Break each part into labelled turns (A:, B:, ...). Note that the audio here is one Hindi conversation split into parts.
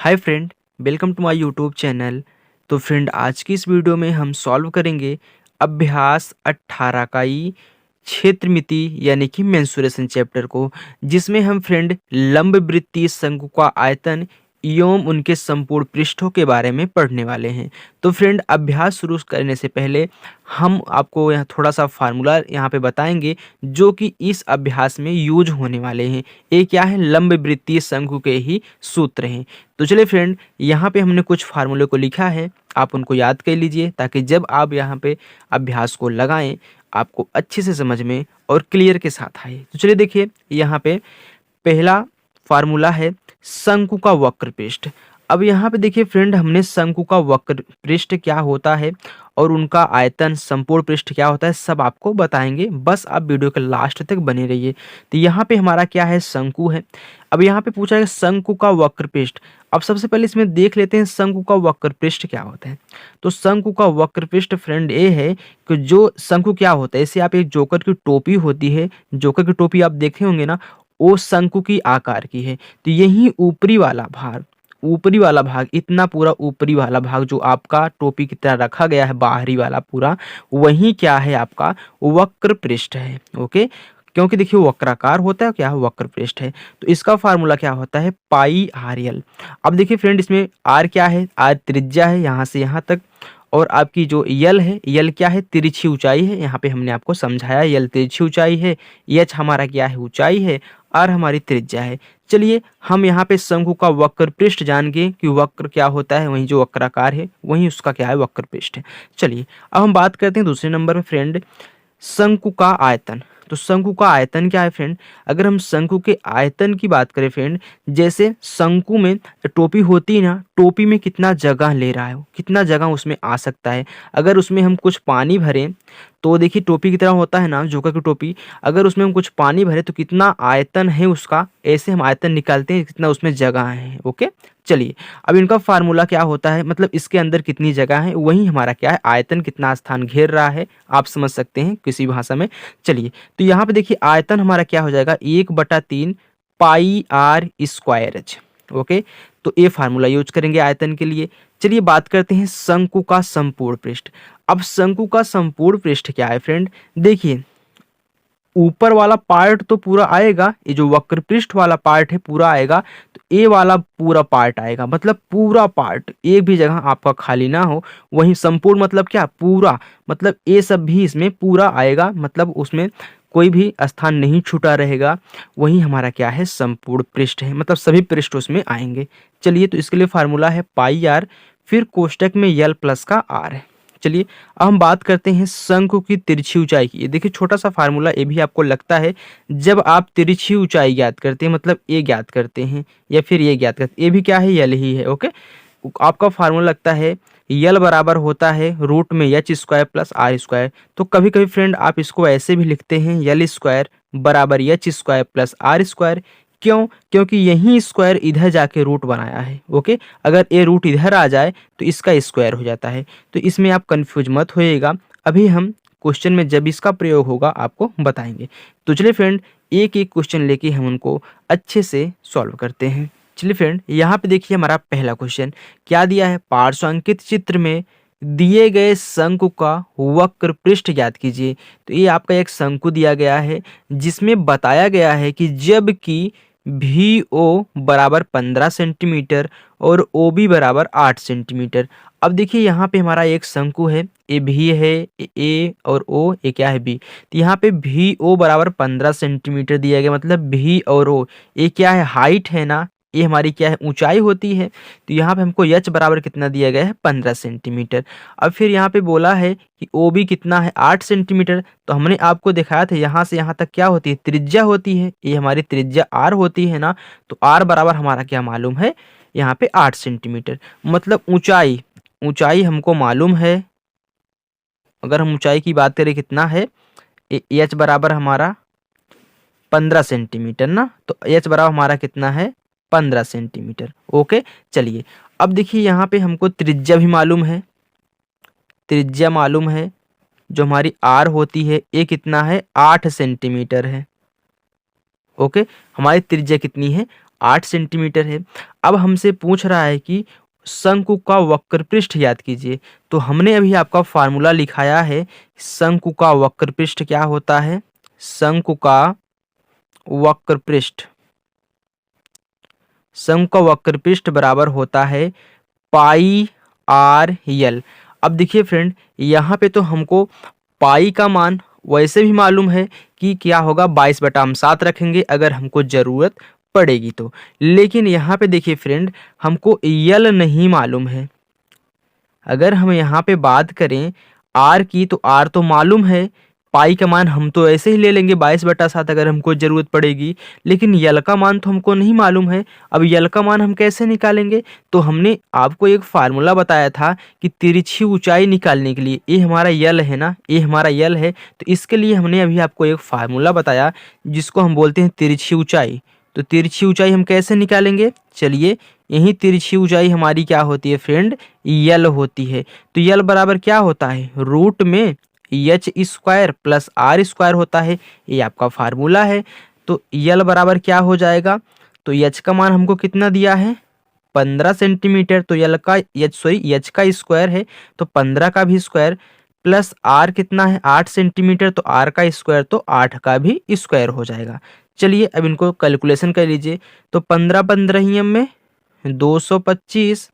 A: Hi friend, welcome to my YouTube channel. तो फ्रेंड, आज की इस वीडियो में हम सॉल्व करेंगे अभ्यास 18 का ही क्षेत्र मिति यानी कि मेंसुरेशन चैप्टर को, जिसमें हम फ्रेंड लंब वृत्तीय शंकु का आयतन एवं उनके संपूर्ण पृष्ठों के बारे में पढ़ने वाले हैं। तो फ्रेंड, अभ्यास शुरू करने से पहले हम आपको यहाँ थोड़ा सा फार्मूला यहाँ पे बताएंगे जो कि इस अभ्यास में यूज होने वाले हैं। ये क्या है? लंब वृत्तीय शंकु के ही सूत्र हैं। तो चलिए फ्रेंड, यहाँ पे हमने कुछ फार्मूले को लिखा है, आप उनको याद कर लीजिए ताकि जब आप यहाँ पे अभ्यास को लगाएं आपको अच्छे से समझ में और क्लियर के साथ आए। तो चलिए देखिए, यहाँ पे पहला फार्मूला है शंकु का वक्र पृष्ठ। अब यहाँ पे देखिए फ्रेंड, हमने शंकु का वक्र पृष्ठ क्या होता है और उनका आयतन संपूर्ण पृष्ठ क्या होता है सब आपको बताएंगे, बस आप वीडियो के लास्ट तक बने रहिए। तो यहाँ पे हमारा क्या है? शंकु है। अब यहाँ पे पूछा है शंकु का वक्र पृष्ठ। अब सबसे पहले इसमें देख लेते हैं शंकु का वक्र पृष्ठ क्या होता है। तो शंकु का वक्र पृष्ठ फ्रेंड ये है कि जो शंकु क्या होता है, इसे आप एक जोकर की टोपी होती है, जोकर की टोपी आप देखे होंगे ना, वो शंकु की आकार की है। तो यही ऊपरी वाला भाग इतना पूरा ऊपरी वाला भाग जो आपका टोपी की तरह रखा गया है, बाहरी वाला पूरा, वही क्या है? आपका वक्र पृष्ठ है। ओके, क्योंकि देखिए वक्राकार होता है, क्या है? वक्र पृष्ठ है। तो इसका फार्मूला क्या होता है? पाई आर एल। अब देखिए फ्रेंड, इसमें आर क्या है? आर त्रिज्या है यहाँ से यहाँ तक, और आपकी जो यल है, यल क्या है? तिरछी ऊंचाई है। यहाँ पे हमने आपको समझाया यल तिरछी ऊंचाई है, एच हमारा क्या है? ऊंचाई है, आर हमारी त्रिज्या है। चलिए हम यहाँ पे शंकु का वक्र पृष्ठ जान गए कि वक्र क्या होता है, वहीं जो वक्राकार है वहीं उसका क्या है? वक्र पृष्ठ है। चलिए अब हम बात करते हैं दूसरे नंबर पे फ्रेंड, शंकु का आयतन। तो शंकु का आयतन क्या है फ्रेंड? अगर हम शंकु के आयतन की बात करें फ्रेंड, जैसे शंकु में टोपी होती है ना, टोपी में कितना जगह ले रहा है, कितना जगह उसमें आ सकता है। अगर उसमें हम कुछ पानी भरें तो देखिए टोपी की तरह होता है ना जोकर की टोपी, अगर उसमें हम कुछ पानी भरे तो कितना आयतन है उसका, ऐसे हम आयतन निकालते हैं कितना उसमें जगह है। ओके, चलिए अब इनका फार्मूला क्या होता है, मतलब इसके अंदर कितनी जगह है वही हमारा क्या है? आयतन कितना स्थान घेर रहा है, आप समझ सकते हैं किसी भाषा में। चलिए तो यहाँ पे देखिए आयतन हमारा क्या हो जाएगा? 1/3 पाई आर स्क्वायर एच। ओके, तो ये फार्मूला यूज करेंगे आयतन के लिए। चलिए बात करते हैं शंकु का संपूर्ण पृष्ठ। अब शंकु का संपूर्ण पृष्ठ क्या है फ्रेंड? देखिए ऊपर वाला पार्ट तो पूरा आएगा, ये जो वक्र पृष्ठ वाला पार्ट है पूरा आएगा, तो ये वाला पूरा पार्ट आएगा, मतलब पूरा पार्ट, एक भी जगह आपका खाली ना हो। वहीं संपूर्ण मतलब क्या? पूरा, मतलब ये सब भी इसमें पूरा आएगा, मतलब उसमें कोई भी स्थान नहीं छूटा रहेगा। वही हमारा क्या है? संपूर्ण पृष्ठ है, मतलब सभी पृष्ठ उसमें आएंगे। चलिए तो इसके लिए फार्मूला है पाई आर, फिर कोष्टक में यल प्लस का आर है। चलिए अब हम बात करते हैं शंकु की तिरछी ऊंचाई की। ये देखिए छोटा सा फार्मूला, ये भी आपको लगता है जब आप तिरछी ऊंचाई ज्ञात करते हैं, मतलब ये ज्ञात करते हैं या फिर ये ज्ञात करते हैं, ये भी क्या है? यल ही है। ओके, आपका फार्मूला लगता है यल बराबर होता है रूट में H square plus R square. तो कभी कभी फ्रेंड आप इसको ऐसे भी लिखते हैं यल स्क्वायर बराबर H square plus R square. क्यों? क्योंकि यही स्क्वायर इधर जाके रूट बनाया है। ओके, अगर ये रूट इधर आ जाए तो इसका स्क्वायर हो जाता है, तो इसमें आप कंफ्यूज मत होइएगा। अभी हम क्वेश्चन में जब इसका प्रयोग होगा आपको बताएंगे। तो चलिए फ्रेंड, एक एक क्वेश्चन लेके हम उनको अच्छे से सॉल्व करते हैं। चलिए फ्रेंड, यहाँ पे देखिए हमारा पहला क्वेश्चन क्या दिया है? पार्श्वांकित चित्र में दिए गए शंकु का वक्र पृष्ठ ज्ञात कीजिए। तो ये आपका एक शंकु दिया गया है जिसमें बताया गया है कि जबकि भी ओ बराबर 15 सेंटीमीटर और ओ बी बराबर 8 सेंटीमीटर। अब देखिए यहाँ पे हमारा एक शंकु है, ए भी है, ए और ओ, ए क्या है? बी। तो यहाँ पे भी ओ बराबर 15 सेंटीमीटर दिया गया, मतलब भी और ओ, ये क्या है? हाइट है ना, ये हमारी क्या है? ऊंचाई होती है। तो यहाँ पे हमको एच बराबर कितना दिया गया है? 15 सेंटीमीटर। अब फिर यहाँ पे बोला है कि ओ बी कितना है? 8 सेंटीमीटर। तो हमने आपको दिखाया था यहाँ से यहाँ तक क्या होती है? त्रिज्या होती है, ये हमारी त्रिज्या आर होती है ना। तो आर बराबर हमारा क्या मालूम है? यहाँ पे 8 सेंटीमीटर, मतलब ऊंचाई हमको मालूम है। अगर हम ऊंचाई की बात करें कितना है? एच बराबर हमारा 15 सेंटीमीटर ना, तो एच बराबर हमारा कितना है? 15 सेंटीमीटर। ओके, चलिए अब देखिए यहाँ पे हमको त्रिज्या भी मालूम है, त्रिज्या मालूम है जो हमारी आर होती है, ये कितना है? 8 सेंटीमीटर है। ओके, हमारी त्रिज्या कितनी है? 8 सेंटीमीटर है। अब हमसे पूछ रहा है कि शंकु का वक्र पृष्ठ ज्ञात कीजिए। तो हमने अभी आपका फार्मूला लिखाया है। शंकु का वक्र पृष्ठ क्या होता है? शंकु का वक्र पृष्ठ, शंकु का वक्र पृष्ठ बराबर होता है पाई आर यल। अब देखिए फ्रेंड, यहाँ पे तो हमको पाई का मान वैसे भी मालूम है कि क्या होगा, 22 बटा हम 7 रखेंगे अगर हमको ज़रूरत पड़ेगी तो। लेकिन यहाँ पे देखिए फ्रेंड, हमको यल नहीं मालूम है। अगर हम यहाँ पे बात करें आर की, तो आर तो मालूम है, पाई का मान हम तो ऐसे ही ले लेंगे 22/7 अगर हमको ज़रूरत पड़ेगी। लेकिन यल का मान तो हमको नहीं मालूम है। अब यल का मान हम कैसे निकालेंगे? तो हमने आपको एक फार्मूला बताया था कि तिरछी ऊंचाई निकालने के लिए, ये हमारा यल है ना, ये हमारा यल है, तो इसके लिए हमने अभी आपको एक फार्मूला बताया जिसको हम बोलते हैं तिरछी ऊंचाई। तो तिरछी ऊंचाई हम कैसे निकालेंगे? चलिए, यही तिरछी ऊंचाई हमारी क्या होती है फ्रेंड? यल होती है। तो यल बराबर क्या होता है? रूट में H square plus R square होता है। ये आपका फार्मूला है। तो यल बराबर क्या हो जाएगा? तो एच का मान हमको कितना दिया है? 15 सेंटीमीटर। तो एच का स्क्वायर है, तो 15 का भी स्क्वायर, प्लस आर कितना है? 8 सेंटीमीटर, तो आर का स्क्वायर, तो 8 का भी स्क्वायर हो जाएगा। चलिए अब इनको कैलकुलेशन कर लीजिए। तो 15 15 में 225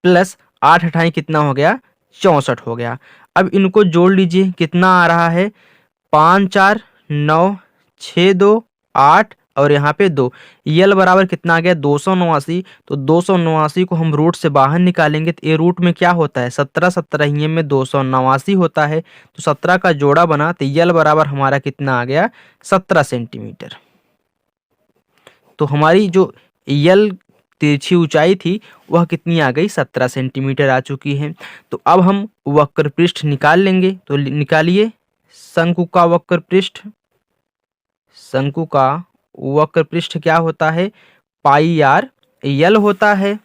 A: प्लस 8 अठाई कितना हो गया? 64 हो गया। अब इनको जोड़ लीजिए, कितना आ रहा है? 5 4 9 6 2 8 और यहाँ पे 2। यल बराबर कितना आ गया? 289। तो 289 को हम रूट से बाहर निकालेंगे तो ये रूट में क्या होता है? 17 17 में 289 होता है। तो 17 का जोड़ा बना, तो यल बराबर हमारा कितना आ गया? 17 सेंटीमीटर। तो हमारी जो यल तिरछी ऊंचाई थी वह कितनी आ गई? 17 सेंटीमीटर आ चुकी है। तो अब हम वक्र पृष्ठ निकाल लेंगे। तो निकालिए शंकु का वक्र पृष्ठ। शंकु का वक्र पृष्ठ क्या होता है? पाई आर यल होता है।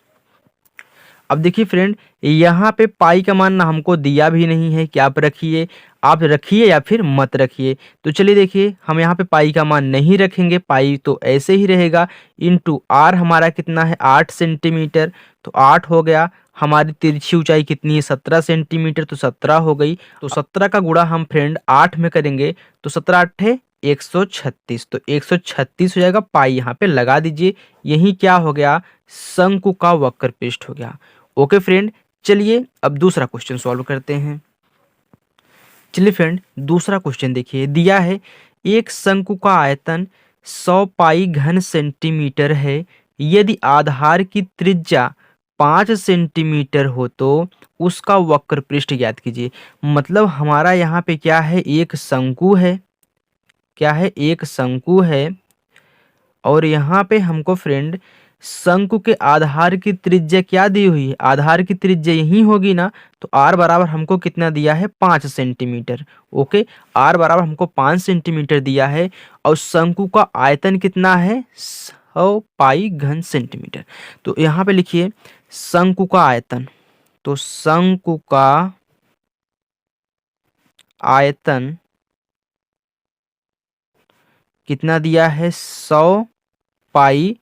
A: अब देखिए फ्रेंड, यहाँ पे पाई का मान ना हमको दिया भी नहीं है कि आप रखिए, आप रखिए या फिर मत रखिए। तो चलिए देखिए, हम यहाँ पे पाई का मान नहीं रखेंगे, पाई तो ऐसे ही रहेगा। इनटू आर हमारा कितना है? 8 सेंटीमीटर। तो 8 हो गया। हमारी तिरछी ऊंचाई कितनी है? 17 सेंटीमीटर, तो 17 हो गई। तो 17 का गुणा हम फ्रेंड 8 में करेंगे, तो 17 8 136। तो 136 हो जाएगा। पाई यहाँ पे लगा दीजिए। यही क्या हो गया? शंकु का वक्र पृष्ठ हो गया। ओके फ्रेंड, चलिए अब दूसरा क्वेश्चन सॉल्व करते हैं। चलिए फ्रेंड, दूसरा क्वेश्चन देखिए, दिया है एक शंकु का आयतन 100 पाई घन सेंटीमीटर है। यदि आधार की त्रिज्या 5 सेंटीमीटर हो तो उसका वक्र पृष्ठ ज्ञात कीजिए। मतलब हमारा यहाँ पे क्या है? एक शंकु है। क्या है? एक शंकु है। और यहाँ पे हमको फ्रेंड शंकु के आधार की त्रिज्या क्या दी हुई है? आधार की त्रिज्या यही होगी ना। तो आर बराबर हमको कितना दिया है? 5 सेंटीमीटर। ओके, आर बराबर हमको 5 सेंटीमीटर दिया है। और शंकु का आयतन कितना है? 100 पाई घन सेंटीमीटर। तो यहाँ पे लिखिए शंकु का आयतन। तो शंकु का आयतन कितना दिया है? 100 पाई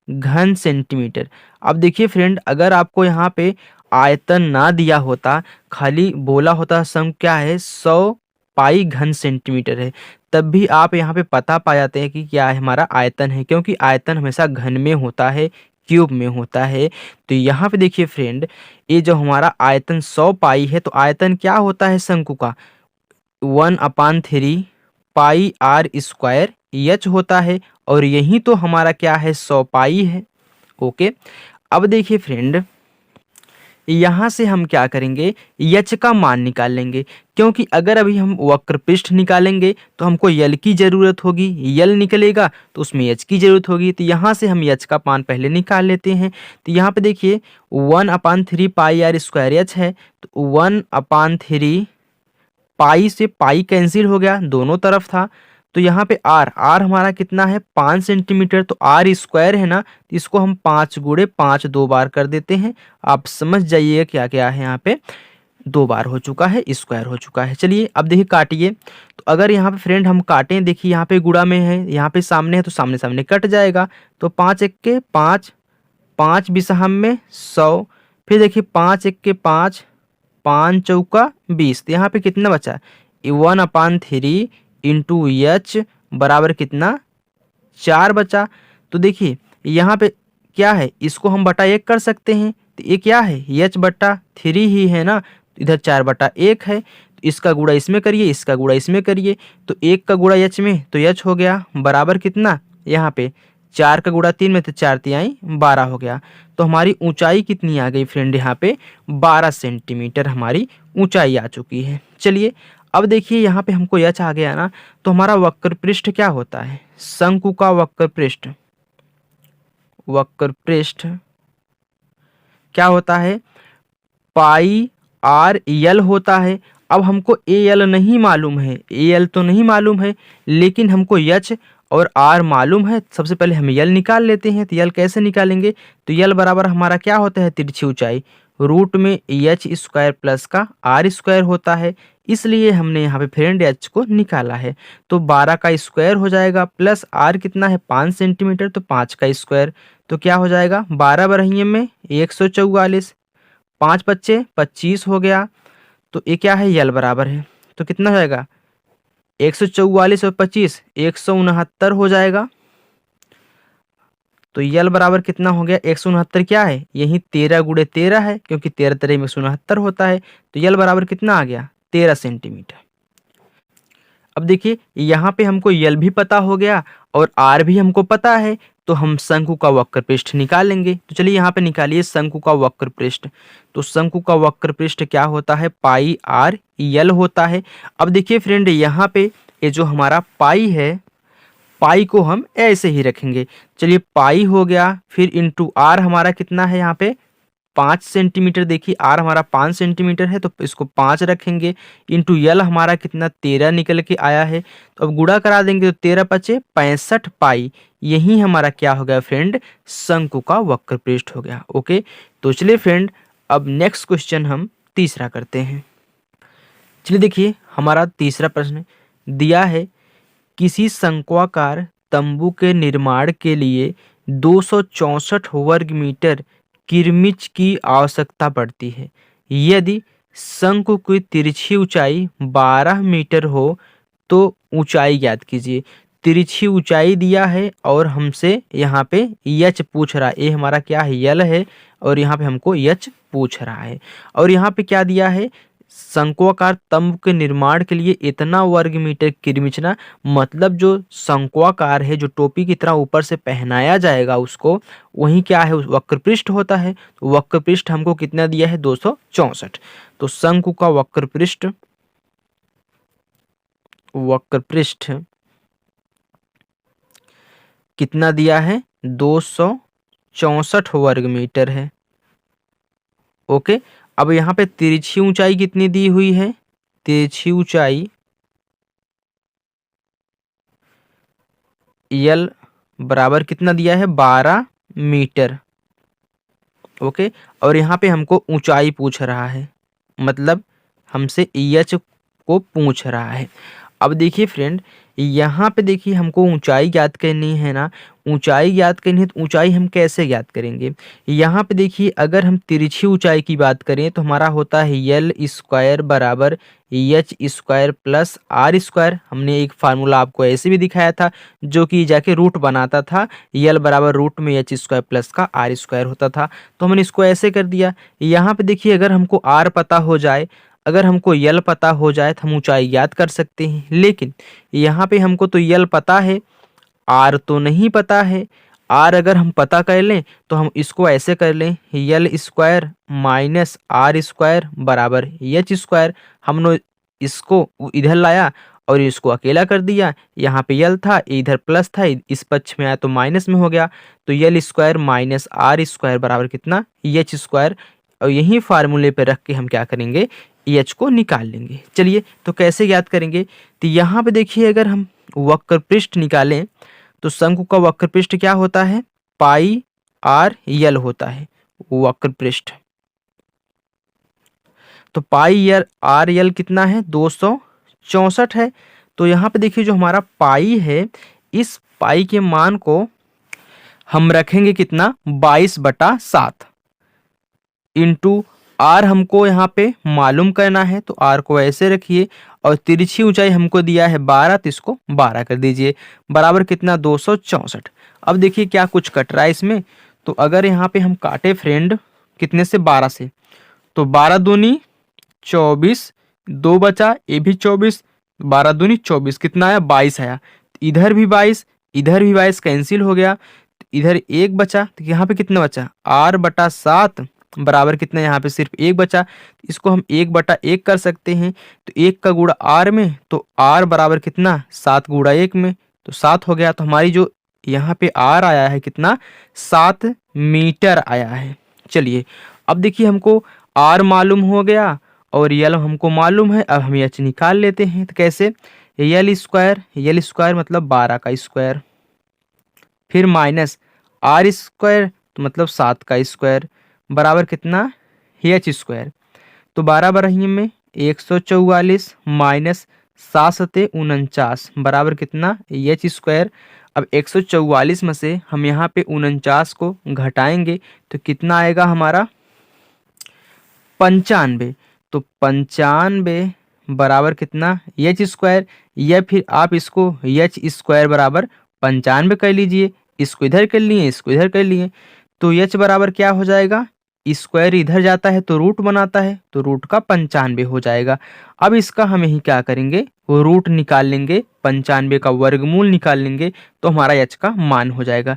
A: घन सेंटीमीटर। अब देखिए फ्रेंड, अगर आपको यहाँ पे आयतन ना दिया होता, खाली बोला होता शंकु क्या है? 100 पाई घन सेंटीमीटर है, तब भी आप यहाँ पे पता पा जाते हैं कि क्या है? हमारा आयतन है, क्योंकि आयतन हमेशा घन में होता है, क्यूब में होता है। तो यहाँ पे देखिए फ्रेंड, ये जो हमारा आयतन 100 पाई है, तो आयतन क्या होता है शंकु का? 1/3 पाई आर स्क्वायर एच होता है। और यही तो हमारा क्या है? 100 पाई है। ओके, अब देखिए फ्रेंड, यहाँ से हम क्या करेंगे? एच का मान निकाल लेंगे, क्योंकि अगर अभी हम वक्र पृष्ठ निकालेंगे तो हमको यल की ज़रूरत होगी। यल निकलेगा तो उसमें एच की ज़रूरत होगी। तो यहाँ से हम एच का मान पहले निकाल लेते हैं। तो यहाँ पे देखिए 1/3 पाई आर स्क्वायर एच है। तो 1/3 पाई से पाई कैंसिल हो गया, दोनों तरफ था। तो यहाँ पे आर हमारा कितना है? 5 सेंटीमीटर। तो आर स्क्वायर है ना, तो इसको हम 5 × 5 2 बार कर देते हैं। आप समझ जाइएगा क्या क्या है यहाँ पे। 2 बार हो चुका है, स्क्वायर हो चुका है। चलिए अब देखिए काटिए। तो अगर यहाँ पे फ्रेंड हम काटें, देखिए यहाँ पे गुणा में है, यहाँ पे सामने है, तो सामने सामने कट जाएगा। तो 5 एक के 5, 5 बिसहम में 100, फिर देखिए 5 एक के 5, 5 चौका 20। तो यहाँ पे कितना बचा, 1/3 इंटू एच बराबर कितना, 4 बचा। तो देखिए यहाँ पे क्या है, इसको हम बटा 1 कर सकते हैं। तो ये क्या है, h/3 ही है ना, तो इधर 4/1 है। तो इसका गुणा इसमें करिए, इसका गुणा इसमें करिए। तो 1 का गुणा h में, तो h हो गया बराबर कितना, यहाँ पे 4 का गुणा 3 में, तो 4 तिहाई 12 हो गया। तो हमारी ऊंचाई कितनी आ गई फ्रेंड, यहाँ पे 12 सेंटीमीटर हमारी ऊंचाई आ चुकी है। चलिए अब देखिए यहाँ पे हमको h आ गया ना, तो हमारा वक्र पृष्ठ क्या होता है, शंकु का वक्र पृष्ठ, वक्र पृष्ठ क्या होता है, पाई आर यल होता है। अब हमको ए यल नहीं मालूम है, ए यल तो नहीं मालूम है, लेकिन हमको एच और आर मालूम है। सबसे पहले हम यल निकाल लेते हैं। तो यल कैसे निकालेंगे, तो यल बराबर हमारा क्या होता है, तिरछी ऊंचाई रूट में एच स्क्वायर प्लस का आर स्क्वायर होता है। इसलिए हमने यहाँ पे फ्रेंड एच को निकाला है। तो 12 का स्क्वायर हो जाएगा, प्लस आर कितना है 5 सेंटीमीटर, तो 5 का स्क्वायर। तो क्या हो जाएगा, 12 बरहिए में 144, 5 बच्चे 25 हो गया। तो ये क्या है, यल बराबर है, तो कितना हो जाएगा, 144 और 25 169 हो जाएगा। तो यल बराबर कितना हो गया, 169 क्या है, यही 13 गुणे 13 है, क्योंकि 13 13 में 169 होता है। तो यल बराबर कितना आ गया, 13 सेंटीमीटर। अब देखिए यहाँ पे हमको यल भी पता हो गया और आर भी हमको पता है, तो हम शंकु का वक्र पृष्ठ निकालेंगे। तो चलिए यहाँ पे निकालिए शंकु का वक्र पृष्ठ। तो शंकु का वक्र पृष्ठ क्या होता है, पाई आर यल होता है। अब देखिए फ्रेंड यहाँ पे ये जो हमारा पाई है, पाई को हम ऐसे ही रखेंगे। चलिए पाई हो गया, फिर इंटू आर हमारा कितना है यहाँ पे 5 सेंटीमीटर। देखिए आर हमारा 5 सेंटीमीटर है, तो इसको 5 रखेंगे। इंटू यल हमारा कितना 13 निकल के आया है। तो अब गुणा करा देंगे, तो 13 पचे 65 पाई। यही हमारा क्या हो गया फ्रेंड, शंकु का वक्र पृष्ठ हो गया। ओके, तो चलिए फ्रेंड अब नेक्स्ट क्वेश्चन हम तीसरा करते हैं। चलिए देखिए हमारा तीसरा प्रश्न दिया है, किसी शंक्वाकार तंबू के निर्माण के लिए 264 वर्ग मीटर किरमिच की आवश्यकता पड़ती है। यदि शंकु की तिरछी ऊंचाई 12 मीटर हो तो ऊंचाई ज्ञात कीजिए। तिरछी ऊंचाई दिया है और हमसे यहाँ पे यच पूछ रहा है, ये हमारा क्या है, यल है, और यहाँ पे हमको यच पूछ रहा है। और यहाँ पे क्या दिया है, शंक्वाकार तंबू के निर्माण के लिए इतना वर्ग मीटर किरमिचना, मतलब जो शंक्वाकार है, जो टोपी की तरह ऊपर से पहनाया जाएगा उसको, वही क्या है, वक्र पृष्ठ होता है। तो वक्र पृष्ठ हमको कितना दिया है, 264। तो शंकु का वक्र पृष्ठ, वक्र पृष्ठ कितना दिया है, 264 वर्ग मीटर है। ओके, अब यहाँ पे तिरछी ऊंचाई कितनी दी हुई है, तिरछी ऊंचाई यल बराबर कितना दिया है, 12 मीटर। ओके, और यहाँ पे हमको ऊंचाई पूछ रहा है, मतलब हमसे एच को पूछ रहा है। अब देखिए फ्रेंड यहाँ पे देखिए हमको ऊंचाई ज्ञात करनी है ना, ऊंचाई ज्ञात करनी है, तो ऊंचाई हम कैसे ज्ञात करेंगे। यहाँ पे देखिए अगर हम तिरछी ऊंचाई की बात करें तो हमारा होता है यल स्क्वायर बराबर H square plus R square. हमने एक फार्मूला आपको ऐसे भी दिखाया था, जो कि जाके रूट बनाता था, यल बराबर रूट में एच स्क्वायर प्लस का आर स्क्वायर होता था। तो हमने इसको ऐसे कर दिया। यहाँ पे देखिए अगर हमको आर पता हो जाए, अगर हमको यल पता हो जाए तो हम ऊंचाई याद कर सकते हैं। लेकिन यहाँ पे हमको तो यल पता है, आर तो नहीं पता है। आर अगर हम पता कर लें तो हम इसको ऐसे कर लें, L square minus R square बराबर एच स्क्वायर। हमने इसको इधर लाया और इसको अकेला कर दिया। यहाँ पे यल था, इधर प्लस था, इस पक्ष में आया तो माइनस में हो गया। तो L square minus R square बराबर कितना, एच स्क्वायर। और यही फार्मूले पे रख के हम क्या करेंगे, एच को निकाल लेंगे। चलिए तो कैसे ज्ञात करेंगे, तो यहाँ पे देखिए अगर हम वक्र पृष्ठ निकालें तो शंकु का वक्र पृष्ठ क्या होता है, पाई आर यल होता है वक्र पृष्ठ। तो पाई आर यल कितना है 264 है। तो यहाँ पे देखिए जो हमारा पाई है, इस पाई के मान को हम रखेंगे कितना 22/7 इंटू आर हमको यहाँ पे मालूम करना है, तो आर को ऐसे रखिए और तिरछी ऊंचाई हमको दिया है 12, तो इसको 12 कर दीजिए, बराबर कितना 264। अब देखिए क्या कुछ कट रहा है इसमें, तो अगर यहाँ पे हम काटे फ्रेंड कितने से 12 से, तो 12 दूनी 24, 2 बचा, ये भी 24, 12 दूनी 24, कितना आया 22 आया। इधर भी 22, इधर भी 22 कैंसिल हो गया, इधर एक बचा, तो यहाँ पे कितना बचा r/7 बराबर कितना, यहाँ पे सिर्फ एक बचा, इसको हम 1/1 कर सकते हैं। तो 1 का गुणा r में, तो r बराबर कितना 7 गुणा 1 में, तो 7 हो गया। तो हमारी जो यहाँ पे r आया है कितना 7 मीटर आया है। चलिए अब देखिए हमको r मालूम हो गया और यल हमको मालूम है, अब हम एच निकाल लेते हैं। तो कैसे, यल स्क्वायर मतलब 12 का स्क्वायर, फिर माइनस आर स्क्वायर तो मतलब 7 का स्क्वायर, बराबर कितना एच स्क्वायर। तो 12 बरहिए में 144 माइनस 7 × 49 बराबर कितना एच स्क्वायर। अब 144 में से हम यहाँ पे 49 को घटाएंगे तो कितना आएगा हमारा 95। तो 95 बराबर कितना एच स्क्वायर, या फिर आप इसको एच स्क्वायर बराबर 95 कर लीजिए, इसको इधर कर लिए, इसको इधर कर लिए, तो एच बराबर क्या हो जाएगा, स्क्वायर इधर जाता है तो रूट बनाता है, तो रूट का 95 हो जाएगा। अब इसका हम यही क्या करेंगे, वो रूट निकाल लेंगे, 95 का वर्गमूल निकाल लेंगे, तो हमारा एच का मान हो जाएगा।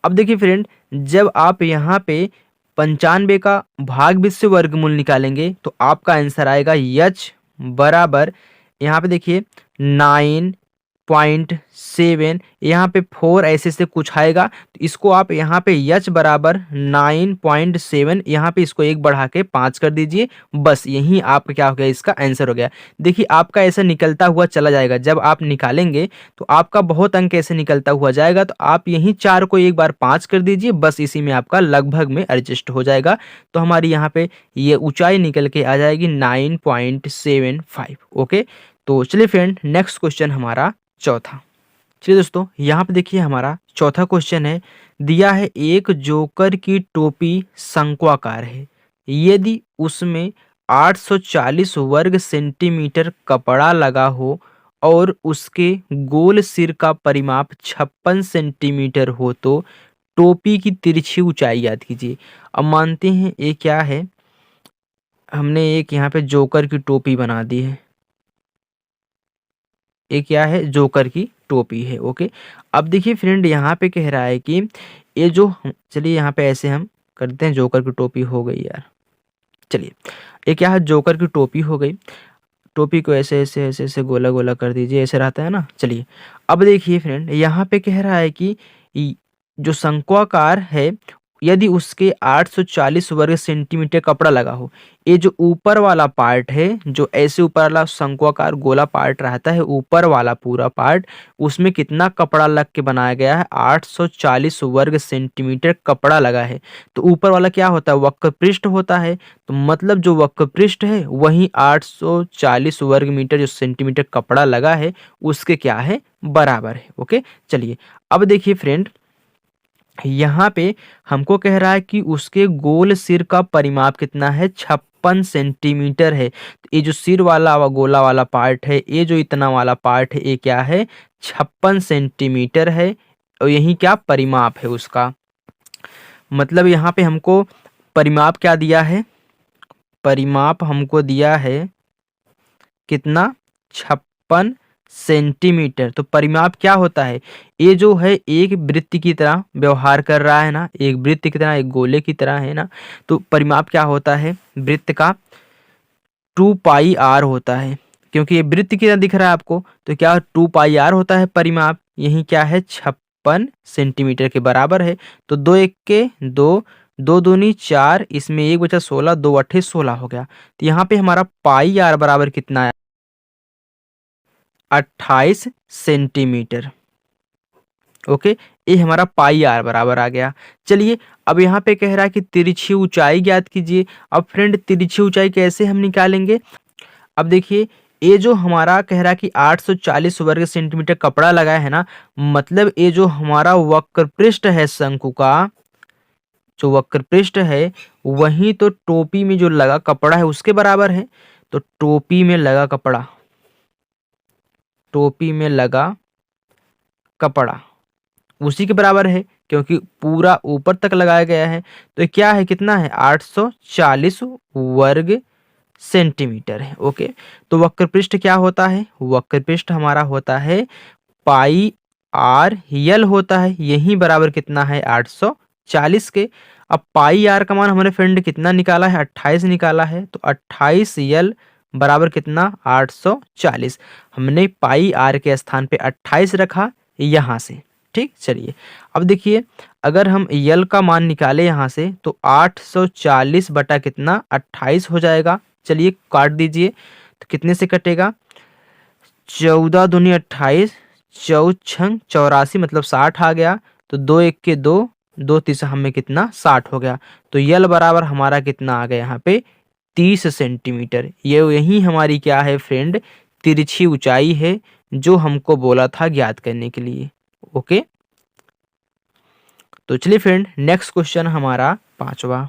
A: अब देखिए फ्रेंड, जब आप यहाँ पे 95 का भाग से वर्गमूल निकालेंगे तो आपका आंसर आएगा एच बराबर, यहाँ पे देखिए 9.7, यहाँ पे 4 ऐसे से कुछ आएगा, तो इसको आप यहाँ पे एच बराबर 9.7, यहाँ पे इसको एक बढ़ा के 5 कर दीजिए, बस यही आपका क्या हो गया, इसका आंसर हो गया। देखिए आपका ऐसा निकलता हुआ चला जाएगा, जब आप निकालेंगे तो आपका बहुत अंक ऐसे निकलता हुआ जाएगा, तो आप यही 4 को एक बार 5 कर दीजिए, बस इसी में आपका लगभग में एडजस्ट हो जाएगा। तो हमारी यहाँ पे ये ऊंचाई निकल के आ जाएगी 9.75। ओके, तो चलिए फ्रेंड नेक्स्ट क्वेश्चन हमारा चौथा। चलिए दोस्तों यहाँ पे देखिए हमारा चौथा क्वेश्चन है, दिया है एक जोकर की टोपी शंक्वाकार है, यदि उसमें 840 वर्ग सेंटीमीटर कपड़ा लगा हो और उसके गोल सिर का परिमाप 56 सेंटीमीटर हो, तो टोपी की तिरछी ऊंचाई याद कीजिए। अब मानते हैं ये क्या है, हमने एक यहाँ पे जोकर की टोपी बना दी है, ये क्या है जोकर की टोपी है। ओके, अब देखिए फ्रेंड यहाँ पे कह रहा है कि ये जो, चलिए यहाँ पे ऐसे हम करते हैं, जोकर की टोपी हो गई यार, चलिए ये क्या है जोकर की टोपी हो गई, टोपी को ऐसे ऐसे ऐसे ऐसे गोला गोला कर दीजिए, ऐसे रहता है ना। चलिए अब देखिए फ्रेंड यहाँ पे कह रहा है कि जो शंक्वाकार है, यदि उसके 840 वर्ग सेंटीमीटर कपड़ा लगा हो, ये जो ऊपर वाला पार्ट है, जो ऐसे ऊपर वाला शंक्वाकार गोला पार्ट रहता है, ऊपर वाला पूरा पार्ट, उसमें कितना कपड़ा लग के बनाया गया है, 840 वर्ग सेंटीमीटर कपड़ा लगा है। तो ऊपर वाला क्या होता है, वक्र पृष्ठ होता है, तो मतलब जो वक्र पृष्ठ है वही 840 वर्ग मीटर जो सेंटीमीटर कपड़ा लगा है उसके क्या है, बराबर है। ओके, चलिए अब देखिए फ्रेंड यहाँ पे हमको कह रहा है कि उसके गोल सिर का परिमाप कितना है, 56 सेंटीमीटर है। तो ये जो सिर वाला गोला वाला पार्ट है, ये जो इतना वाला पार्ट है, ये क्या है 56 सेंटीमीटर है, और यही क्या परिमाप है उसका। मतलब यहाँ पे हमको परिमाप क्या दिया है, परिमाप हमको दिया है कितना 56 सेंटीमीटर। तो परिमाप क्या होता है, ये जो है एक वृत्त की तरह व्यवहार कर रहा है ना, एक वृत्त की तरह, एक गोले की तरह है ना। तो परिमाप क्या होता है वृत्त का, 2πr होता है, क्योंकि ये वृत्त की तरह दिख रहा है आपको, तो क्या 2πr होता है परिमाप, यही क्या है 56 सेंटीमीटर के बराबर है। तो 2 1 के 2, 2 दूनी 4, इसमें एक बचा 16, 2 8 16 हो गया। तो यहाँ पे हमारा पाई आर बराबर कितना है 28 सेंटीमीटर। ओके, ये हमारा पाई आर बराबर आ गया। चलिए अब यहाँ पे कह रहा है कि तिरछी ऊंचाई ज्ञात कीजिए। अब फ्रेंड तिरछी ऊंचाई कैसे हम निकालेंगे? अब देखिए, ये जो हमारा कह रहा है कि 840 वर्ग सेंटीमीटर कपड़ा लगा है ना, मतलब ये जो हमारा वक्र पृष्ठ है शंकु का, जो वक्र पृष्ठ है वही तो टोपी में जो लगा कपड़ा है उसके बराबर है। तो टोपी में लगा कपड़ा, टोपी में लगा कपड़ा उसी के बराबर है, क्योंकि पूरा ऊपर तक लगाया गया है। तो ये क्या है, कितना है, 840 वर्ग सेंटीमीटर है। ओके, तो वक्र पृष्ठ क्या होता है, वक्र पृष्ठ हमारा होता है पाई आर यल होता है, यही बराबर कितना है, 840 के। अब पाई आर का मान हमारे फ्रेंड कितना निकाला है, 28 निकाला है। तो 28 यल बराबर कितना, 840। हमने पाई आर के स्थान पे 28 रखा यहाँ से। ठीक, चलिए अब देखिए, अगर हम यल का मान निकाले यहाँ से तो 840 बटा कितना, 28 हो जाएगा। चलिए काट दीजिए, तो कितने से कटेगा, 14 दूनी 28, 14 छंग 84, मतलब 60 आ गया। तो 2 1 के 2, 2 तीस हमें कितना, 60 हो गया। तो यल बराबर हमारा कितना आ गया यहाँ पे, 30 सेंटीमीटर। ये यही हमारी क्या है फ्रेंड, तिरछी ऊंचाई है जो हमको बोला था ज्ञात करने के लिए। ओके, तो चलिए फ्रेंड नेक्स्ट क्वेश्चन हमारा पांचवा।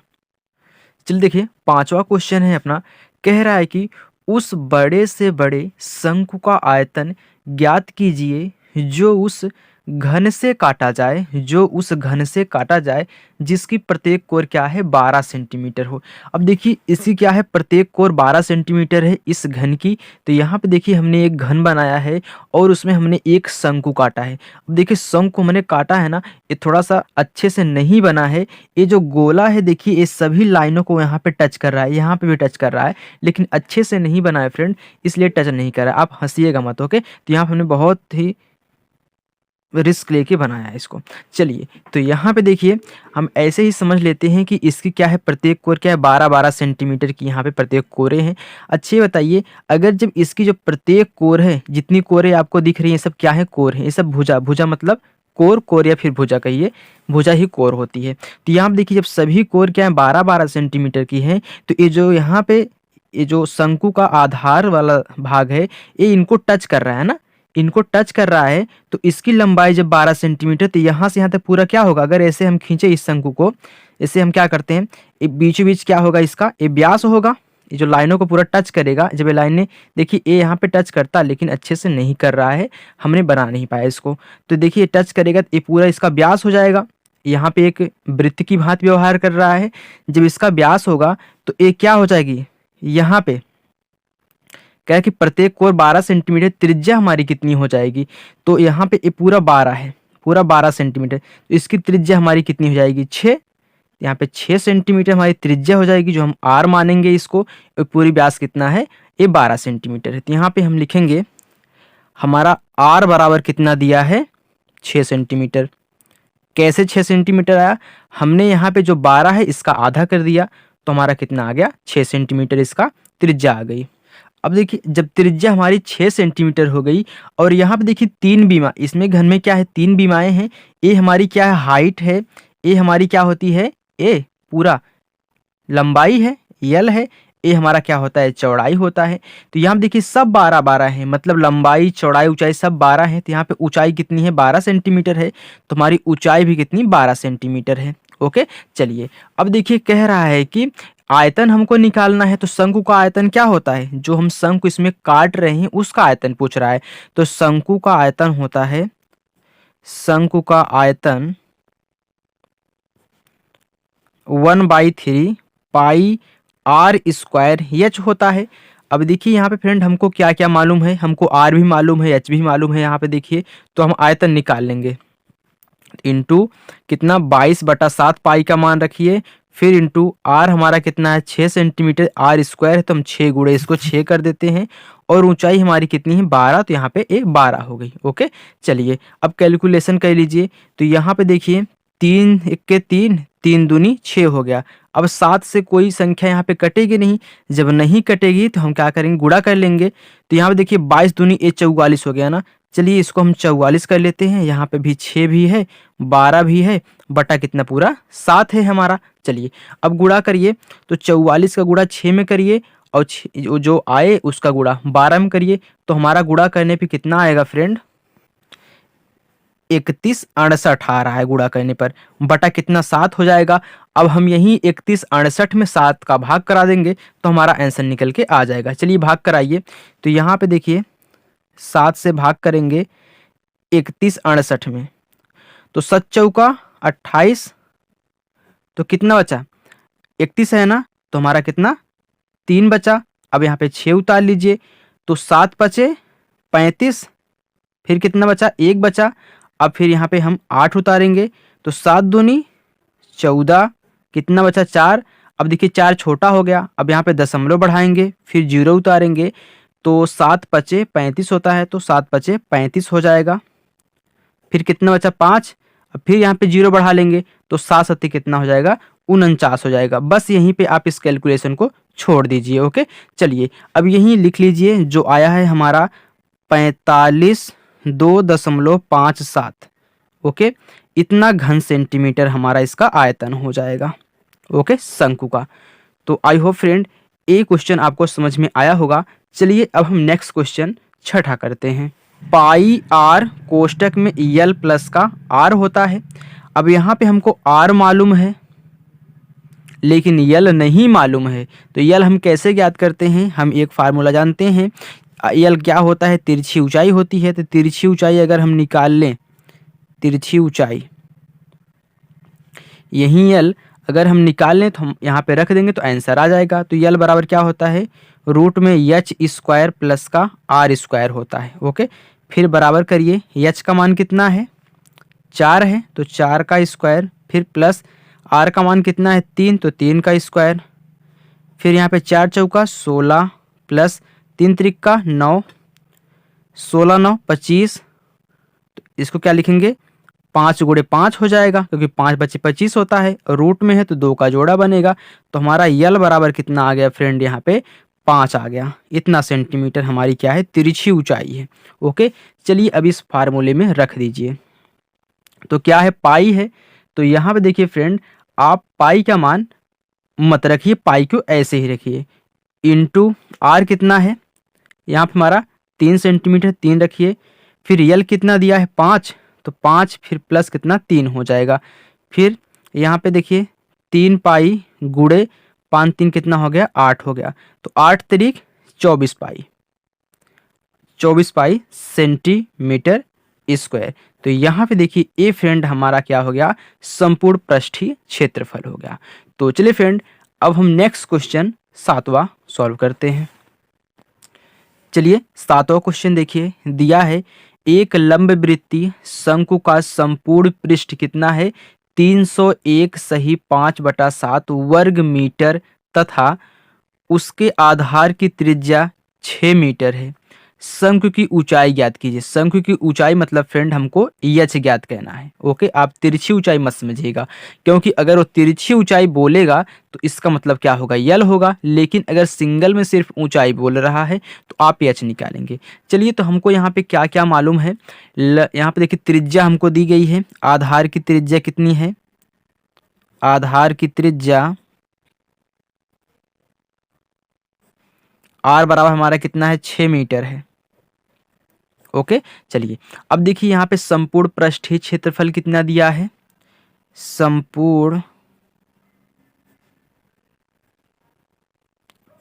A: चलिए देखिए, पांचवा क्वेश्चन है अपना, कह रहा है कि उस बड़े से बड़े शंकु का आयतन ज्ञात कीजिए जो उस घन से काटा जाए, जो उस घन से काटा जाए जिसकी प्रत्येक कोर क्या है, 12 सेंटीमीटर हो। अब देखिए इसकी क्या है, प्रत्येक कोर 12 सेंटीमीटर है इस घन की। तो यहाँ पे देखिए हमने एक घन बनाया है और उसमें हमने एक शंकु काटा है। अब देखिए शंकु हमने काटा है ना, ये थोड़ा सा अच्छे से नहीं बना है। ये जो गोला है देखिए, ये सभी लाइनों को यहाँ पे टच कर रहा है, यहाँ पे भी टच कर रहा है, लेकिन अच्छे से नहीं बना है फ्रेंड, इसलिए टच नहीं कर रहा है। आप हंसिएगा मत। ओके, तो यहाँ पे हमने बहुत ही रिस्क लेके बनाया है इसको। चलिए, तो यहाँ पे देखिए हम ऐसे ही समझ लेते हैं कि इसकी क्या है, प्रत्येक कोर क्या है, 12-12 सेंटीमीटर की यहाँ पे प्रत्येक कोरे हैं। अच्छे बताइए, अगर जब इसकी जो प्रत्येक कोर है, जितनी कोरे आपको दिख रही है, सब क्या है, कोर है। ये सब भुजा, भुजा मतलब कोर, कोर या फिर भुजा कहिए, भुजा ही कोर होती है। तो यहाँ पे देखिए जब सभी कोर क्या है 12-12 सेंटीमीटर की है, तो ये जो यहाँ पे ये जो शंकु का आधार वाला भाग है, ये इनको टच कर रहा है ना, इनको टच कर रहा है। तो इसकी लंबाई जब 12 सेंटीमीटर, तो यहाँ से यहाँ तक पूरा क्या होगा, अगर ऐसे हम खींचे इस शंकु को, इसे हम क्या करते हैं, ये बीचों बीच क्या होगा, इसका ये व्यास होगा। ये जो लाइनों को पूरा टच करेगा, जब ये लाइनें देखिए, ये यहाँ पे टच करता लेकिन अच्छे से नहीं कर रहा है, हमने बना नहीं पाया इसको। तो देखिए टच करेगा तो ये पूरा इसका व्यास हो जाएगा। यहाँ पे एक वृत्त की भांति व्यवहार कर रहा है। जब इसका व्यास होगा तो ये क्या हो जाएगी, यहाँ पे कह कि प्रत्येक कोर 12 सेंटीमीटर, त्रिज्या हमारी कितनी हो जाएगी, तो यहाँ पे ये पूरा 12 है, पूरा 12 सेंटीमीटर। तो इसकी त्रिज्या हमारी कितनी हो जाएगी, 6। यहाँ पे 6 सेंटीमीटर हमारी त्रिज्या हो जाएगी, जो हम आर मानेंगे इसको। पूरी व्यास कितना है, ये 12 सेंटीमीटर है। तो यहाँ पे हम लिखेंगे हमारा आर बराबर कितना दिया है, 6 सेंटीमीटर। कैसे 6 सेंटीमीटर आया, हमने यहाँ पे जो 12 है इसका आधा कर दिया, तो हमारा कितना आ गया, 6 सेंटीमीटर इसका त्रिज्या आ गई। अब देखिए जब त्रिज्या हमारी 6 सेंटीमीटर हो गई, और यहाँ पे देखिए 3 बीमा, इसमें घन में क्या है, 3 बीमाएं हैं। ये हमारी क्या है, हाइट है। ये हमारी क्या होती है, ये पूरा लंबाई है, यल है। ये हमारा क्या होता है, चौड़ाई होता है। तो यहाँ पे देखिए सब 12-12 है, मतलब लंबाई चौड़ाई ऊंचाई सब 12 है। तो यहाँ पे ऊंचाई कितनी है, 12 सेंटीमीटर है, तो हमारी ऊंचाई भी कितनी, 12 सेंटीमीटर है। ओके, चलिए अब देखिए कह रहा है कि आयतन हमको निकालना है। तो शंकु का आयतन क्या होता है, जो हम शंकु इसमें काट रहे हैं उसका आयतन पूछ रहा है। तो शंकु का आयतन होता है, शंकु का आयतन 1/3 पाई आर स्क्वायर एच होता है। अब देखिए यहाँ पे फ्रेंड हमको क्या क्या मालूम है, हमको आर भी मालूम है, एच भी मालूम है। यहाँ पे देखिए तो हम आयतन निकाल लेंगे, इंटू कितना, 22/7 पाई का मान रखिए, फिर इंटू आर हमारा कितना है, 6 सेंटीमीटर, आर स्क्वायर है तो हम 6 गुणे इसको 6 कर देते हैं, और ऊंचाई हमारी कितनी है, 12। तो यहाँ पे एक 12 हो गई। ओके, चलिए अब कैलकुलेशन कर लीजिए। तो यहाँ पे देखिए 3 1 के 3, 3 दूनी 6 हो गया। अब 7 से कोई संख्या यहाँ पे कटेगी नहीं, जब नहीं कटेगी तो हम क्या करेंगे, गुणा कर लेंगे। तो यहाँ पे देखिए 22 दूनी 44 हो गया ना। चलिए इसको हम 44 कर लेते हैं। यहाँ पे भी 6 भी है, 12 भी है, बटा कितना पूरा 7 है हमारा। चलिए अब गुणा करिए, तो 44 का गुणा 6 में करिए और जो आए उसका गुणा 12 में करिए। तो हमारा गुणा करने पे कितना आएगा फ्रेंड, 3168 आ रहा है गुणा करने पर, बटा कितना 7 हो जाएगा। अब हम यही 3168 में 7 का भाग करा देंगे तो हमारा आंसर निकल के आ जाएगा। चलिए भाग कराइए। तो यहाँ पे देखिए 7 से भाग करेंगे 3168 में, तो 7 चौका 28, तो कितना बचा 31 है ना, तो हमारा कितना 3 बचा। अब यहाँ पे 6 उतार लीजिए, तो 7 बचे 35, फिर कितना बचा 1 बचा। अब फिर यहाँ पे हम 8 उतारेंगे, तो 7 दूनी 14, कितना बचा 4। अब देखिए 4 छोटा हो गया, अब यहाँ पे दशमलव बढ़ाएंगे, फिर 0 उतारेंगे, तो 7 पचे 35 होता है, तो 7 पचे 35 हो जाएगा। फिर कितना बचा 5, अब फिर यहाँ पे 0 बढ़ा लेंगे, तो 7 सत्ती कितना हो जाएगा 49 हो जाएगा। बस यहीं पे आप इस कैलकुलेशन को छोड़ दीजिए। ओके, चलिए अब यहीं लिख लीजिए जो आया है हमारा 45.257। ओके, इतना घन सेंटीमीटर हमारा इसका आयतन हो जाएगा। ओके, शंकु का। तो आई होप फ्रेंड ये क्वेश्चन आपको समझ में आया होगा। चलिए अब हम नेक्स्ट क्वेश्चन छठा करते हैं। पाई आर कोष्टक में यल प्लस का आर होता है। अब यहाँ पे हमको आर मालूम है लेकिन यल नहीं मालूम है, तो यल हम कैसे ज्ञात करते हैं, हम एक फार्मूला जानते हैं। यल क्या होता है, तिरछी ऊंचाई होती है। तो तिरछी ऊंचाई अगर हम निकाल लें, तिरछी ऊंचाई यही यल अगर हम निकाल लें तो हम यहाँ पे रख देंगे तो आंसर आ जाएगा। तो यल बराबर क्या होता है, रूट में एच स्क्वायर प्लस का आर स्क्वायर होता है। ओके, फिर बराबर करिए, एच का मान कितना है 4 है, तो 4 का स्क्वायर, फिर प्लस आर का मान कितना है 3, तो 3 का स्क्वायर, फिर यहाँ पे 4 चौका 16 प्लस 3 त्रिका 9, 16 9 25, तो इसको क्या लिखेंगे 5 गुणे 5 हो जाएगा, क्योंकि 5 बचे 25 होता है, रूट में है तो 2 का जोड़ा बनेगा। तो हमारा यल बराबर कितना आ गया फ्रेंड, यहाँ पे 5 आ गया। इतना सेंटीमीटर हमारी क्या है, तिरछी ऊंचाई है। ओके, चलिए अब इस फार्मूले में रख दीजिए। तो क्या है, पाई है। तो यहाँ पे देखिए फ्रेंड, आप पाई का मान मत रखिए, पाई को ऐसे ही रखिए, इंटू आर कितना है यहाँ पे हमारा 3 सेंटीमीटर, 3 रखिए। फिर यल कितना दिया है 5, तो 5 फिर प्लस कितना 3 हो जाएगा। फिर यहाँ पे देखिए 3 पाई गुड़े 5 3 कितना हो गया 8 हो गया, तो 8 तरीक 24 पाई, 24 पाई सेंटीमीटर स्क्वायर। तो यहाँ पे देखिए ए फ्रेंड हमारा क्या हो गया, संपूर्ण पृष्ठीय क्षेत्रफल हो गया। तो चलिए फ्रेंड अब हम नेक्स्ट क्वेश्चन 7वां सॉल्व करते हैं। चलिए 7वां क्वेश्चन देखिए, दिया है एक लंब वृत्तीय शंकु का संपूर्ण पृष्ठ कितना है 301.5/7 वर्ग मीटर तथा उसके आधार की त्रिज्या 6 मीटर है। शंकु की ऊंचाई ज्ञात कीजिए। शंकु की ऊंचाई मतलब फ्रेंड हमको एच ज्ञात करना है। ओके, आप तिरछी ऊंचाई मत समझिएगा, क्योंकि अगर वो तिरछी ऊंचाई बोलेगा तो इसका मतलब क्या होगा, यल होगा। लेकिन अगर सिंगल में सिर्फ ऊंचाई बोल रहा है तो आप एच निकालेंगे। चलिए, तो हमको यहाँ पे क्या क्या मालूम है। यहाँ पे देखिए त्रिज्या हमको दी गई है, आधार की त्रिज्या कितनी है, आधार की त्रिज्या आर बराबर हमारा कितना है 6 मीटर है। ओके, चलिए अब देखिए यहाँ पे संपूर्ण पृष्ठीय क्षेत्रफल कितना दिया है, संपूर्ण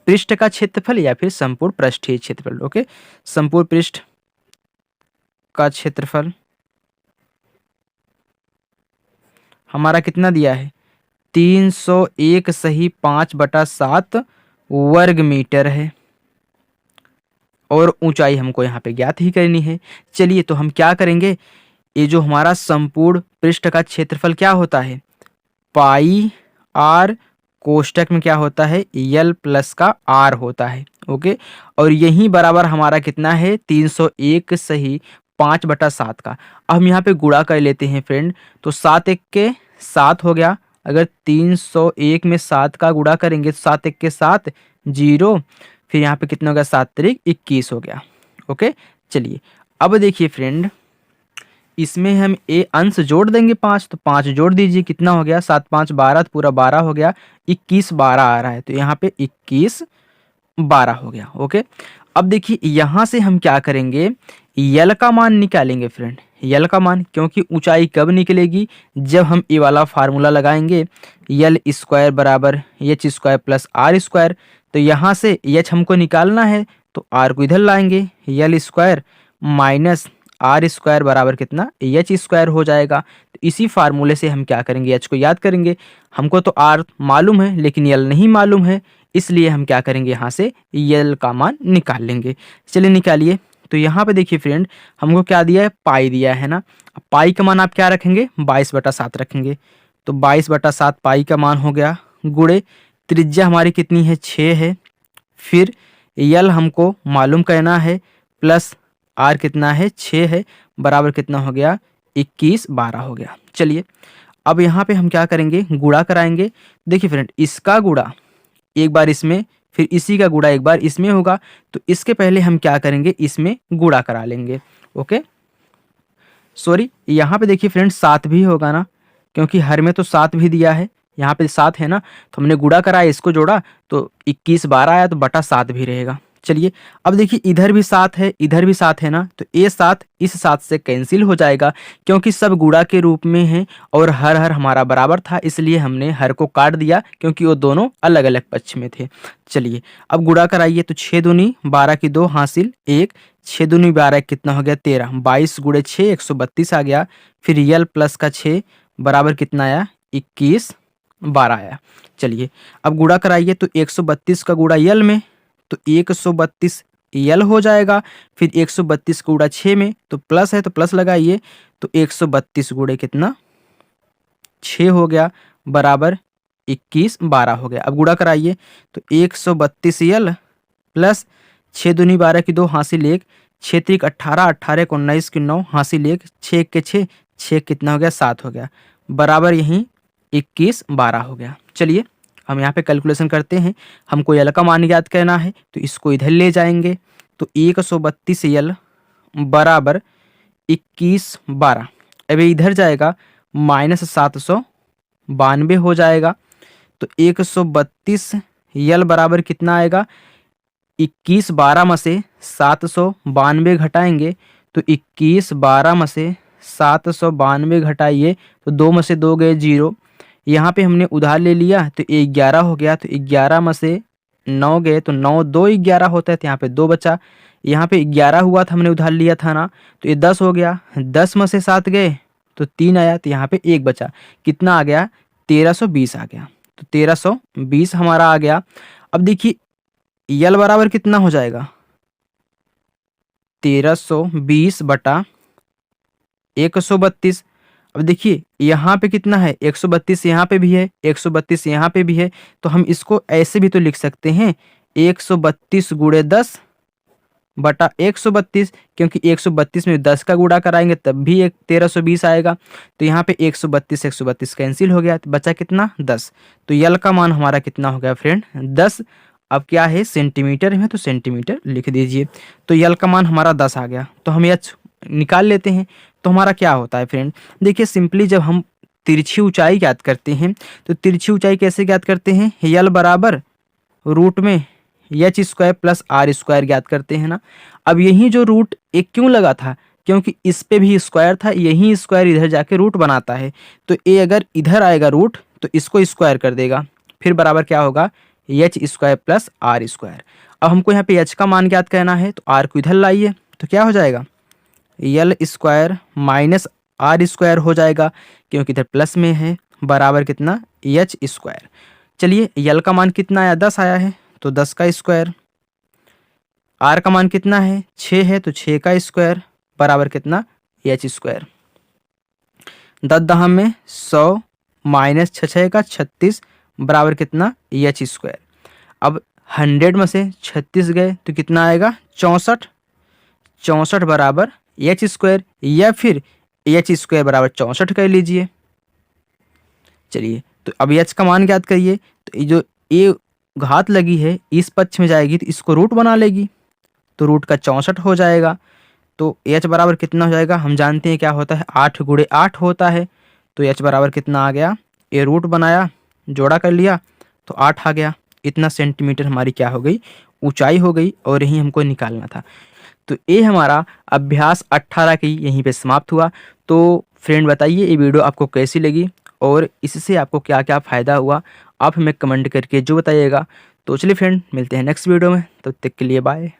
A: पृष्ठ का क्षेत्रफल या फिर संपूर्ण पृष्ठीय क्षेत्रफल। ओके, संपूर्ण पृष्ठ का क्षेत्रफल हमारा कितना दिया है 301.5/7 वर्ग मीटर है, और ऊंचाई हमको यहाँ पे ज्ञात ही करनी है। चलिए, तो हम क्या करेंगे, ये जो हमारा संपूर्ण पृष्ठ का क्षेत्रफल क्या होता है, पाई आर कोष्टक में क्या होता है यल प्लस का आर होता है। ओके, और यही बराबर हमारा कितना है 301.5/7 का। अब हम यहाँ पे गुणा कर लेते हैं फ्रेंड, तो 7 1 के 7 हो गया, अगर 301 में 7 का गुणा करेंगे तो 7 एक के 7 0, फिर यहाँ पे कितना हो गया 7 तारीख 21 हो गया। ओके, चलिए अब देखिए फ्रेंड, इसमें हम ए अंश जोड़ देंगे 5, तो 5 जोड़ दीजिए, कितना हो गया 7 5 12, तो पूरा 12 हो गया, 21 12 आ रहा है, तो यहाँ पे 21 12 हो गया। ओके, अब देखिए यहाँ से हम क्या करेंगे, यल का मान निकालेंगे फ्रेंड, यल का मान, क्योंकि ऊंचाई कब निकलेगी, जब हम ये वाला फार्मूला लगाएंगे, यल स्क्वायर बराबर H square plus R square. तो यहाँ से एच हमको निकालना है, तो आर को इधर लाएंगे, L square minus R square बराबर कितना एच स्क्वायर हो जाएगा। तो इसी फार्मूले से हम क्या करेंगे, एच को याद करेंगे। हमको तो आर मालूम है लेकिन यल नहीं मालूम है, इसलिए हम क्या करेंगे, यहाँ से यल का मान निकाल लेंगे। चलिए निकालिए। तो यहाँ पे देखिए फ्रेंड, हमको क्या दिया है, पाई दिया है ना। पाई का मान आप क्या रखेंगे, 22/7 रखेंगे। तो 22/7 पाई का मान हो गया, गुणे त्रिज्या हमारी कितनी है 6 है, फिर यल हमको मालूम करना है, प्लस आर कितना है 6 है, बराबर कितना हो गया 21 12 हो गया। चलिए अब यहाँ पे हम क्या करेंगे, गुणा कराएंगे। देखिए फ्रेंड, इसका गुणा एक बार इसमें, फिर इसी का गुणा एक बार इसमें होगा, तो इसके पहले हम क्या करेंगे, इसमें गुणा करा लेंगे। ओके, सॉरी, यहाँ पे देखिए फ्रेंड 7 भी होगा ना, क्योंकि हर में तो 7 भी दिया है, यहाँ पे 7 है ना, तो हमने गुणा कराया, इसको जोड़ा तो 21 12 आया, तो बटा 7 भी रहेगा। चलिए अब देखिए, इधर भी 7 है, इधर भी 7 है ना, तो ये 7 इस 7 से कैंसिल हो जाएगा, क्योंकि सब गुणा के रूप में है और हर हर हमारा बराबर था, इसलिए हमने हर को काट दिया, क्योंकि वो दोनों अलग अलग पक्ष में थे। चलिए अब गुणा कराइए, तो 6 दूनी 12 की 2 हासिल 1, 6 दूनी 12 कितना हो गया 13, 22 गुणे 6 132 आ गया, फिर यल प्लस का 6 बराबर कितना आया 21 12 आया। चलिए अब गुणा कराइए, तो 132 का गुणा यल में, तो 132 यल हो जाएगा, फिर 132 गुणा 6 में, तो प्लस है तो प्लस लगाइए, तो 132 गुणे कितना 6 हो गया, बराबर 21 12 हो गया। अब गुणा कराइए, तो 132 यल प्लस 6 दूनी 12 की 2 हासिल 1, 6 त्रिक 18, 18 को 19 की 9 हासिल 1, 6 के 6, 6 कितना हो गया 7 हो गया, बराबर यहीं 21 12 हो गया। चलिए हम यहाँ पे कैलकुलेशन करते हैं, हमको यल का मान याद करना है, तो इसको इधर ले जाएंगे, तो 132 यल बराबर 21 12, अभी इधर जाएगा माइनस 792 हो जाएगा, तो 132 यल बराबर कितना आएगा 21 12 में से 792 घटाएंगे, तो 21 12 में से 792 घटाइए, तो 2 में से 2 गए 0, यहाँ पे हमने उधार ले लिया, तो 11 हो गया, तो 11 में से 9 गए, तो 9 2 11 होता है, तो यहाँ पे 2 बचा, यहाँ पे 11 हुआ था, हमने उधार लिया था ना, तो ये 10 हो गया, 10 में से 7 गए तो 3 आया, तो यहाँ पे 1 बचा, कितना आ गया 1320 आ गया, तो 1320 हमारा आ गया। अब देखिए यल बराबर कितना हो जाएगा 1320 बटा 132। अब देखिए यहाँ पे कितना है 132, यहाँ पे भी है 132, यहाँ पे भी है, तो हम इसको ऐसे भी तो लिख सकते हैं 132 गुणे 10 बटा 132, क्योंकि 132 में 10 का गुणा कराएंगे तब भी 1320 आएगा, तो यहाँ पे 132 132 कैंसिल हो गया, तो बचा कितना 10। तो यल का मान हमारा कितना हो गया फ्रेंड 10। अब क्या है सेंटीमीटर में, तो सेंटीमीटर लिख दीजिए, तो यल का मान हमारा 10 आ गया। तो हम एच निकाल लेते हैं, तो हमारा क्या होता है फ्रेंड, देखिए सिंपली जब हम तिरछी ऊंचाई ज्ञात करते हैं, तो तिरछी ऊंचाई कैसे ज्ञात करते हैं, यल बराबर रूट में H square plus R square ज्ञात करते हैं ना। अब यही जो रूट एक क्यों लगा था, क्योंकि इस पे भी स्क्वायर था, यही स्क्वायर इधर जाके रूट बनाता है, तो ए अगर इधर आएगा रूट तो इसको स्क्वायर कर देगा, फिर बराबर क्या होगा H square plus R square. अब हमको यहाँ पे एच का मान ज्ञात करना है, तो आर को इधर लाइए, तो क्या हो जाएगा L square minus R square हो जाएगा, क्योंकि इधर प्लस में है, बराबर कितना एच स्क्वायर। चलिए यल का मान कितना आया 10 आया है, तो 10 का स्क्वायर, आर का मान कितना है 6 है, तो 6 का स्क्वायर बराबर कितना एच स्क्वायर। 10 दहम में 100 माइनस 6 का 36 बराबर कितना एच स्क्वायर। अब 100 में से 36 गए तो कितना आएगा 64, 64 बराबर एच स्क्वायर, या फिर एच स्क्वायर बराबर 64 कर लीजिए। चलिए तो अब एच का मान ज्ञात करिए। तो ये जो ए घात लगी है इस पक्ष में जाएगी तो इसको रूट बना लेगी, तो रूट का 64 हो जाएगा। तो एच बराबर कितना हो जाएगा, हम जानते हैं क्या होता है, 8 गुणे 8 होता है। तो एच बराबर कितना आ गया, ए रूट बनाया, जोड़ा कर लिया तो 8 आ गया। इतना सेंटीमीटर हमारी क्या हो गई, ऊंचाई हो गई, और यही हमको निकालना था। तो ये हमारा अभ्यास 18 की यहीं पे समाप्त हुआ। तो फ्रेंड बताइए ये वीडियो आपको कैसी लगी और इससे आपको क्या क्या फ़ायदा हुआ, आप हमें कमेंट करके जो बताइएगा। तो चलिए फ्रेंड, मिलते हैं नेक्स्ट वीडियो में, तब तक के लिए बाय।